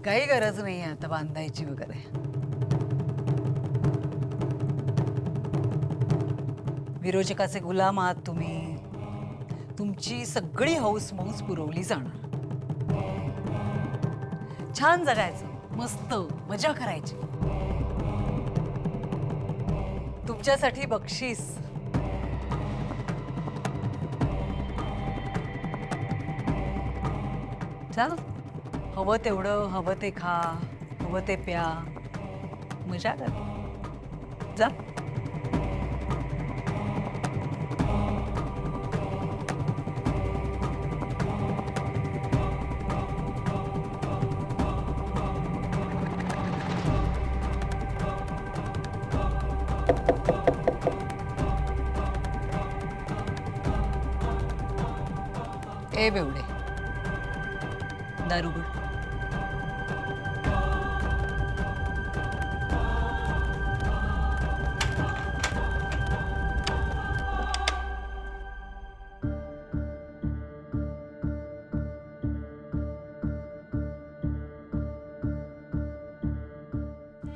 काही गरज नाही आता बांधायची वगैरे। विरोचकाचे गुलाम आहात तुम्ही। तुमची सगळी हौस मौज पुरवली जाणार। छान जगायचं, मस्त मजा करायची। तुमच्यासाठी बक्षीस। जा, हवं तेवढं, हवं ते खा, हवं ते प्या, मजा कर। जा। ए बेवडे, दारू उघड।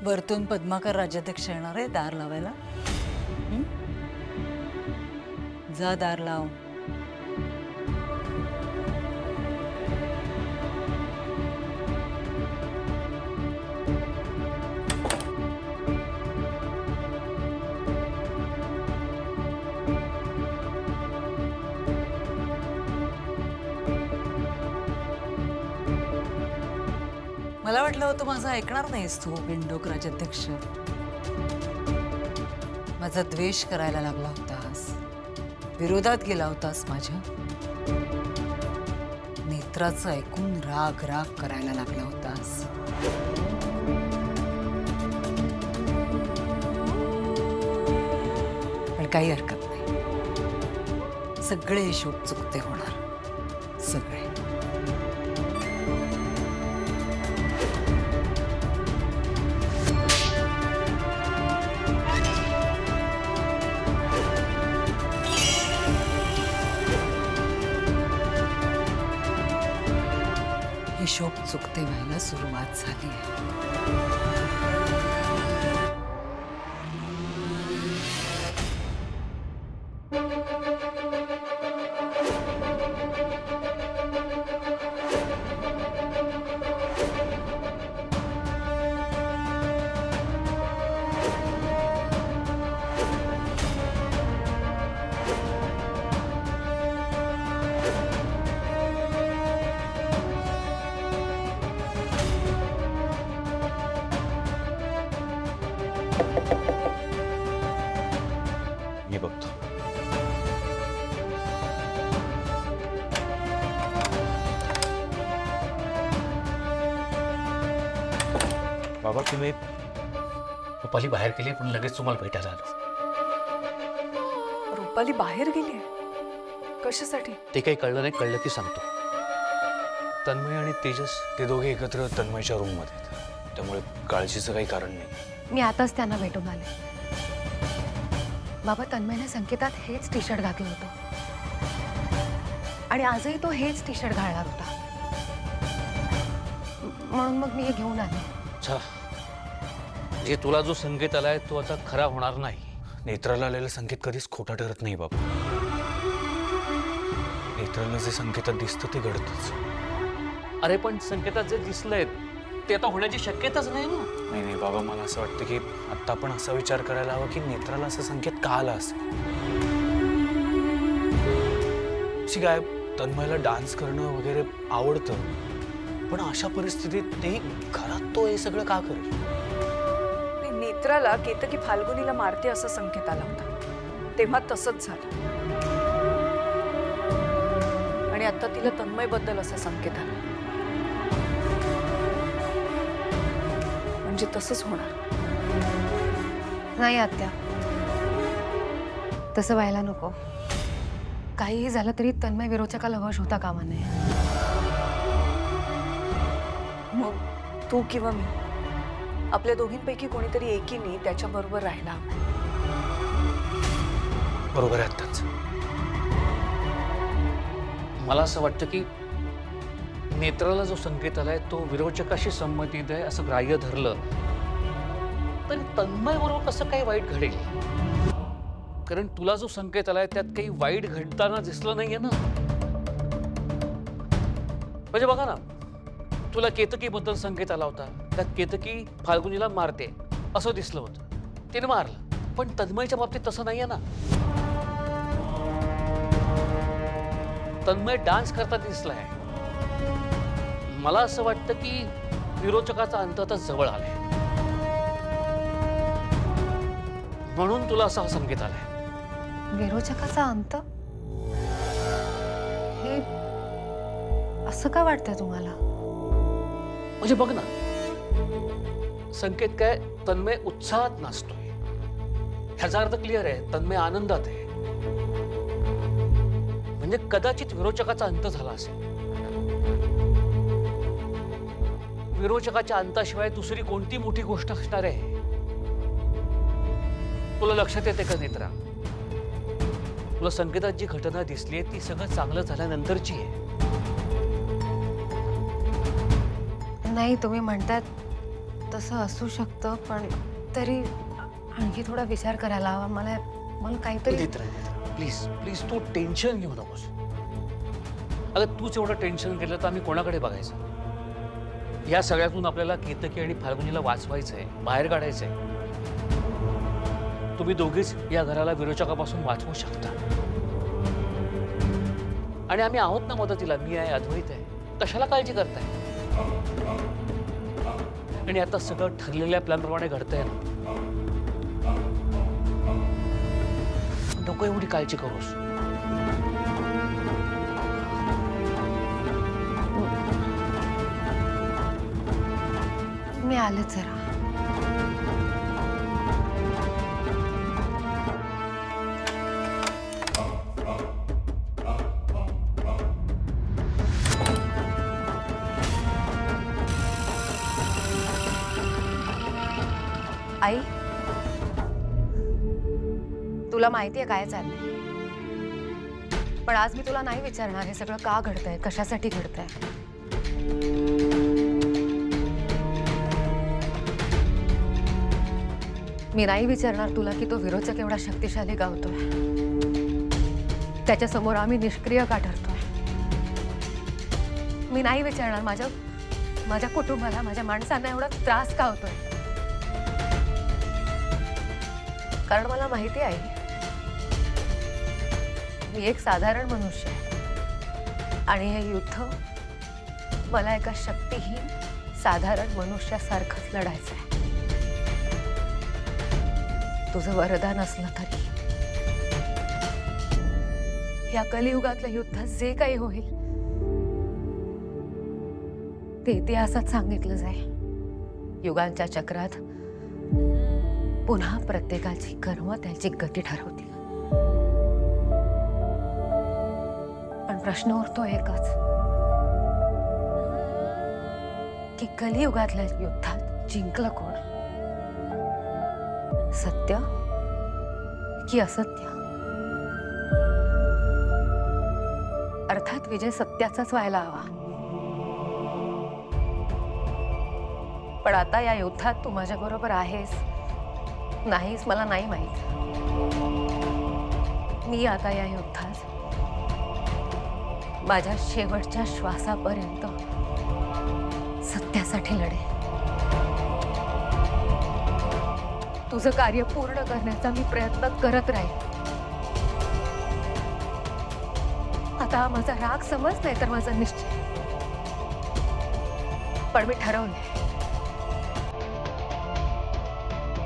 वरतून पद्माकर राज्याध्यक्ष येणार आहे दार लावायला। जा, दार लाव। मला वाटलं होतं माझं ऐकणार नाहीस तू बिंडोक राज्याध्यक्ष। माझा द्वेष करायला लागला होतास, विरोधात गेला होतास माझ्या। नेत्राचं ऐकून राग राग करायला लागला होतास। पण काही हरकत नाही, सगळे हिशोब चुकते होणार, सगळे। हिशोब चुकते व्हायला सुरुवात झाली आहे। मी बघतो। बाबा तुम्ही रुपाली बाहेर गेली पण लगेच तुम्हाला भेटायला आलो। रुपाली बाहेर गेली? कशासाठी? ते काही कळलं नाही, कळलं की सांगतो। तन्मय आणि तेजस ते दोघे एकत्र तन्मयच्या रूम मध्ये आहेत, त्यामुळे काळजीचं काही कारण नाही। मी आताच त्यांना भेटून आले। बाबा, तन्मयने संकेतात हेच टी शर्ट घातलं होतं आणि आजही तो हेच टी शर्ट घालणार होता, म्हणून मग मी हे घेऊन आले। अच्छा, जे तुला जो संकेत आलाय तो आता खरा होणार नाही। नेत्राला आलेला संकेत कधीच खोटा ठरत नाही बाबा। नेत्राला जे संकेतात दिसतं ते घडतंच। अरे पण संकेतात जे दिसलंय ते आता होण्याची शक्यताच नाही ना। नाही नाही बाबा, मला असं वाटतं की आता आपण असा विचार करायला हवा की नेत्राला असं संकेत का आला असेल। काय तन्मयला डान्स करणं वगैरे आवडतं, पण अशा परिस्थितीत तेही घरात तो हे सगळं का करेल? नेत्राला केतकी फाल्गुनीला मारते असा संकेत आला होता, तेव्हा तसंच झालं। आणि आता तिला तन्मय बद्दल असा संकेत आला, म्हणजे तसंच होणार। नाही आत्या, तसं व्हायला नको। काहीही झालं तरी तन्मय विरोचकाला वश होता कामा नये। मग तू किंवा मी, आपल्या दोघींपैकी कोणीतरी एकीने त्याच्याबरोबर राहायला हवं। बरोबर आहे आत्ताच। मला असं वाटतं की नेत्राला जो संकेत आलाय तो विरोचकाशी संमतीत आहे असं ग्राह्य धरलं तर तन्मय बरोबर कसं काही वाईट घडेल? कारण तुला जो संकेत आलाय त्यात काही वाईट घडताना दिसलं नाहीये ना. म्हणजे बघा ना, तुला केतकीबद्दल संकेत आला होता, त्यात केतकी फाल्गुनीला मारते असं दिसलं होतं, तिने मारलं. पण तन्मयच्या बाबतीत तसं नाहीये ना. तन्मय डान्स करताना दिसलाय. मला असं वाटतं की विरोचकाचा अंत आता जवळ आलाय, म्हणून तुला असा संकेत आलाय. विरोचकाचा अंत? हे असं का वाटतंय तुम्हाला? म्हणजे बघ ना, संकेत काय, तन्मय उत्साहात नाचतोय, ह्याचा अर्थ क्लिअर आहे, तन्मय आनंदात आहे. म्हणजे कदाचित विरोचकाचा अंत झाला असेल. विरोचकाच्या अंताशिवाय दुसरी कोणती मोठी गोष्ट असणार आहे? तुला लक्षात येते का नेत्रा? तुला संकेतात जी घटना दिसली ती सगळं चांगलं झाल्यानंतरची आहे. नाही, तुम्ही म्हणतात तसं असू शकतं, पण तरी आणखी थोडा विचार करायला हवा. मला काहीतरी. नेत्रा, प्लीज प्लीज तू टेन्शन घेऊ नकोस. अगं तूच एवढं टेन्शन केलं तर आम्ही कोणाकडे बघायचं? या सगळ्यातून आपल्याला केतकी आणि फाल्गुनीला वाचवायचंय, बाहेर काढायचंय. तुम्ही दोघीच या घराला विरोचकापासून वाचवू शकता. आणि आम्ही आहोत ना मदतीला. मी आहे, अद्वैत आहे. कशाला काळजी करताय? आणि आता सगळं ठरलेल्या प्लॅनप्रमाणे घडतंय ना. नको एवढी काळजी करूस. मी आलेच जरा. आई, तुला माहितीये काय चाललंय, पण आज मी तुला नाही विचारणार हे सगळं का घडतंय, कशासाठी घडतंय. मी नाही विचारणार तुला की तो विरोचक एवढा शक्तिशाली गावतोय, त्याच्यासमोर आम्ही निष्क्रिय का ठरतोय. मी नाही विचारणार माझ्या कुटुंबाला, माझ्या माणसांना एवढा त्रास का होतोय. कारण मला माहिती आहे मी एक साधारण मनुष्य आहे आणि हे युद्ध मला एका शक्तिहीन साधारण मनुष्यासारखंच लढायचं आहे. तुझं वरदान असलं तरी या कलियुगातल्या युद्धात जे काही होईल ते इतिहासात सांगितलं जाईल. युगांच्या चक्रात पुन्हा प्रत्येकाची कर्म त्याची गती ठरवतील. पण प्रश्न उरतो एकच की कलियुगातल्या युद्धात जिंकलं कोण, सत्य की असत्य. अर्थात विजय सत्याचाच व्हायला हवा. पण आता या युद्धात तू माझ्या बरोबर आहेस नाहीस मला नाही माहित. मी आता या युद्धात माझ्या शेवटच्या श्वासापर्यंत सत्यासाठी लढे. तुझं कार्य पूर्ण करण्याचा मी प्रयत्न करत राहील. आता माझा राग समज नाही तर माझा निश्चय. पण मी ठरवलंय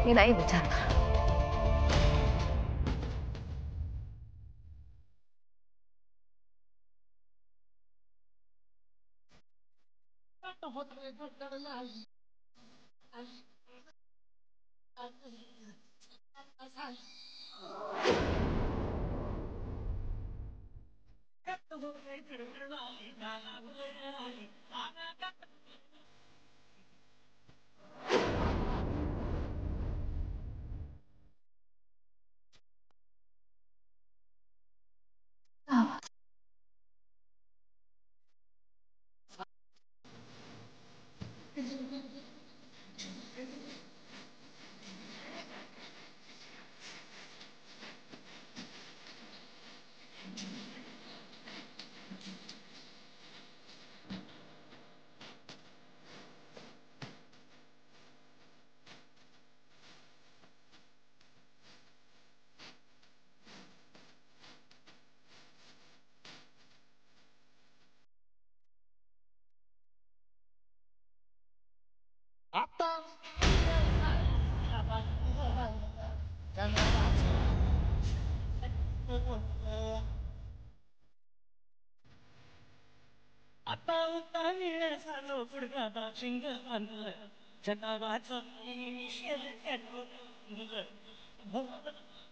मी नाही विचारणार.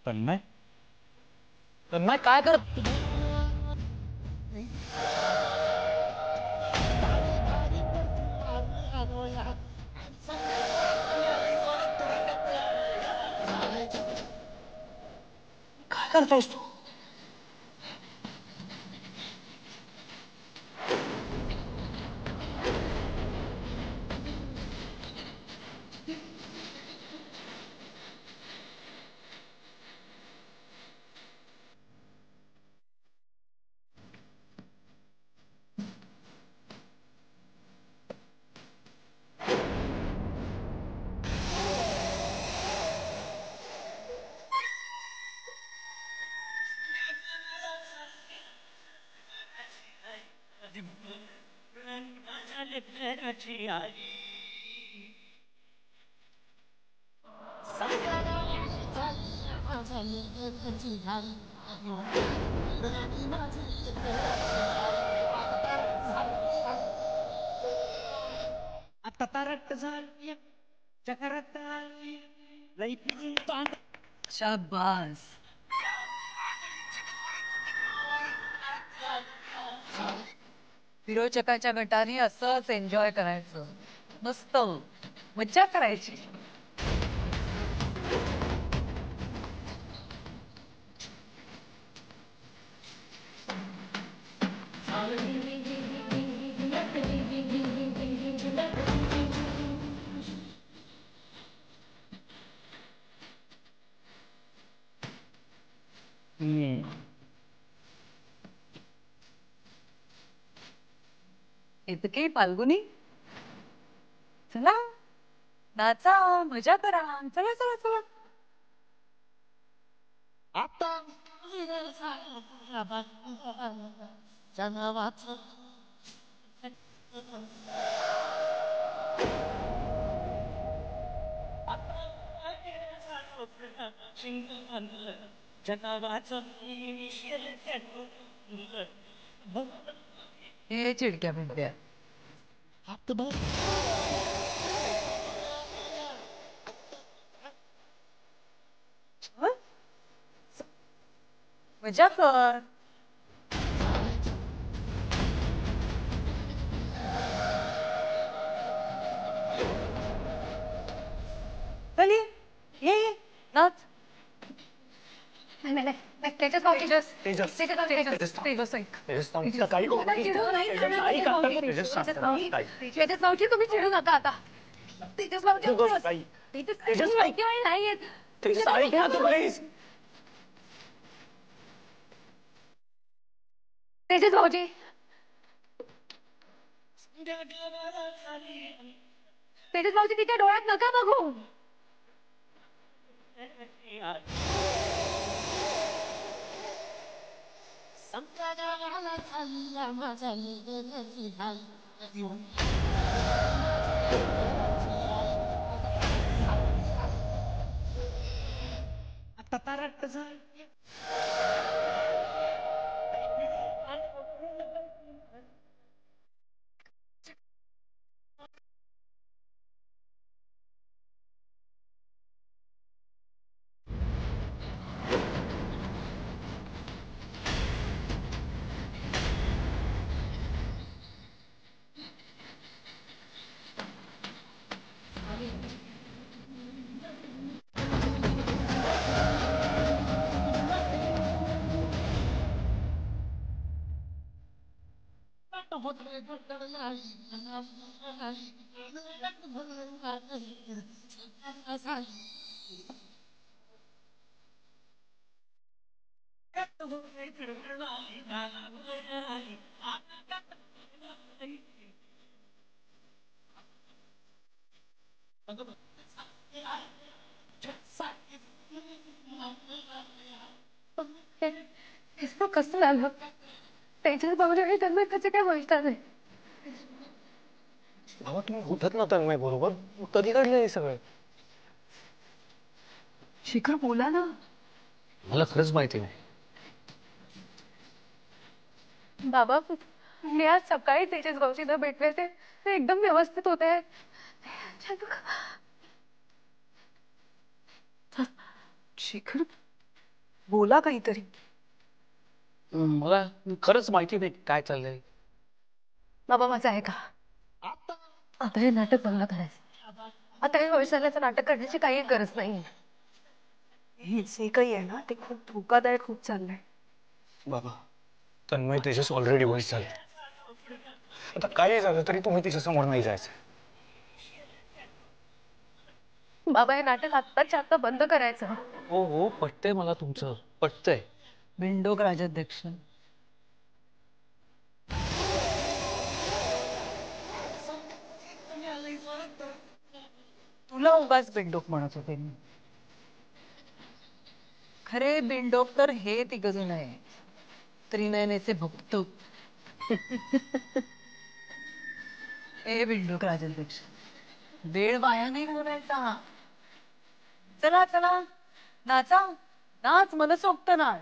तन्मय तन्मय काय करत काय करतोयस तू शाबास. विरोचकाच्या गटाने असंच एन्जॉय करायचं. मस्त मज्जा करायची. इतके फाल्गुनी, चला नाचा मजा करा. चला चला चला. हे चिडक्या पिंट्या. हं? मजा कर. चल ये ये नाच. नाही त्याच्याच भाऊ तेजस तेजस. तेजस भाऊ तेजस तेजस ऐक. काही तेजस भाऊजी तुम्ही चिडू नका आता. तेजस भाऊजी तेजस भाऊजी नाही येत. तेजस भाऊजी तेजस भाऊजी तिच्या डोळ्यात नका बघू. कसं झालं तेजस भाऊजी आणि तन्मय कसे काय बोलतात. बाबा तुम्ही उठत नव्हता तन्मय बरोबर. कधी घडलं हे सगळं. शिखर बोला ना. मला खरंच माहिती नाही. बाबा मी आज सकाळी तेजस भाऊजींना भेटले ते एकदम व्यवस्थित होते. शेखर बोला काहीतरी. मला खरंच माहिती नाही काय चाललंय. बाबा माझं आहे का, आता हे नाटक बंद करायचं. आता हे वैशाल्याचं नाटक करण्याची काही गरज नाही. हे जे काही आहे ना ते खूप धोकादायक खूप चाललंय. बाबा तन्मय तेजस ऑलरेडी डिवोर्स झाले. आता काही झालं तरी तुम्ही तिच्यासमोर नाही जायचं. बाबा हे नाटक आत्ताच्या आत्ता बंद करायचं. हो हो पटतंय मला तुमचं, पटतंय. बिंडोक राजाध्यक्ष, तुला उगाच बिंडोक म्हणत होते मी. खरे बिंडोक तर हे तिघजण आहे, त्रिनयनेचे भक्त. ए बिंडोक राजाध्यक्ष, वेळ वाया नाही घालवायचा. चला चला नाचा, नाच मनसोक्त नाच.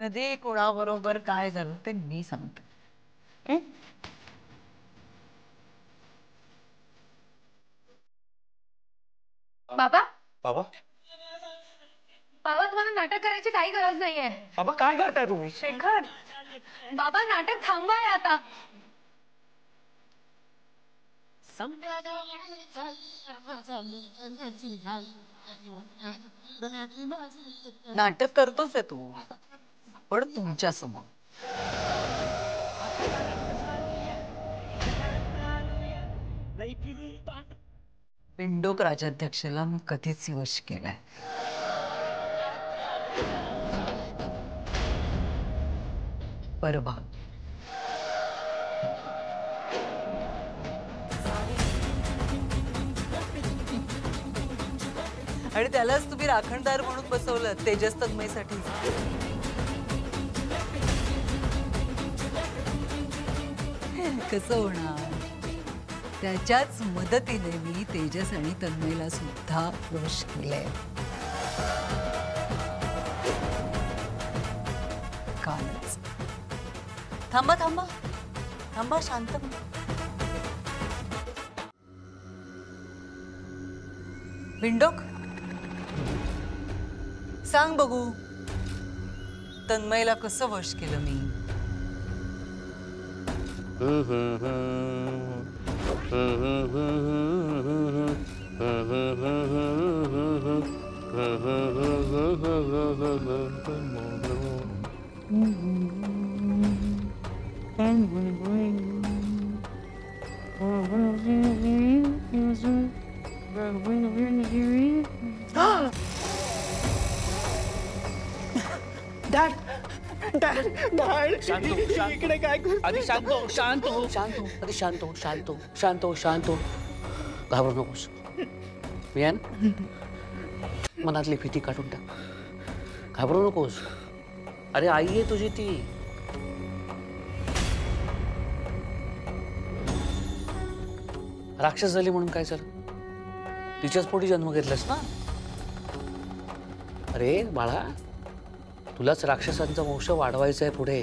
कधी कोणाबरोबर काय झालं ते मी सांगते. बाबा बाबा बाबा तुम्हाला नाटक करायची काही गरज नाहीये. बाबा काय करताय तुम्ही? शेखर बाबा नाटक थांबवाय आता. नाटक करतोच आहे तू, पण तुमच्या समोर. बिंडोक राजाध्यक्षाला मी कधीच वश केलाय. परभा आणि त्यालाच तुम्ही राखणदार म्हणून बसवलं तेजस तन्मयसाठी. कसं होणार? त्याच्याच मदतीने मी तेजस आणि तन्मयला सुद्धा वश केलंय. कालच. थांबा थांबा थांबा, शांत व्हा. बिंडोक सांग बघू, तन्मयला कसं वश केलं मी? इकडे काय आधी शांत हो, शांत हो, शांत हो, आधी शांत हो, शांत हो, शांत हो, शांत हो. घाबरू नकोस. मियान मनातली भीती काढून टाक. घाबरू नकोस. अरे आई आहे तुझी ती. राक्षस झाली म्हणून काय झालं? तिच्याच पोटी जन्म घेतलास ना. अरे बाळा, तुलाच राक्षसांचा वंश वाढवायचा आहे पुढे.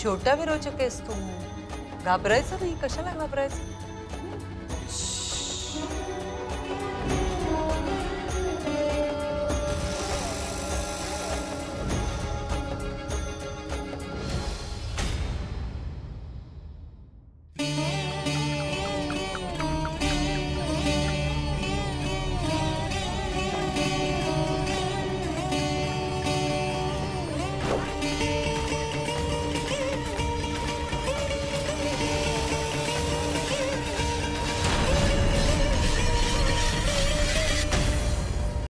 छोटा विरोचक आहेस तू, घाबरायचं नाही. कशाला घाबरायचं?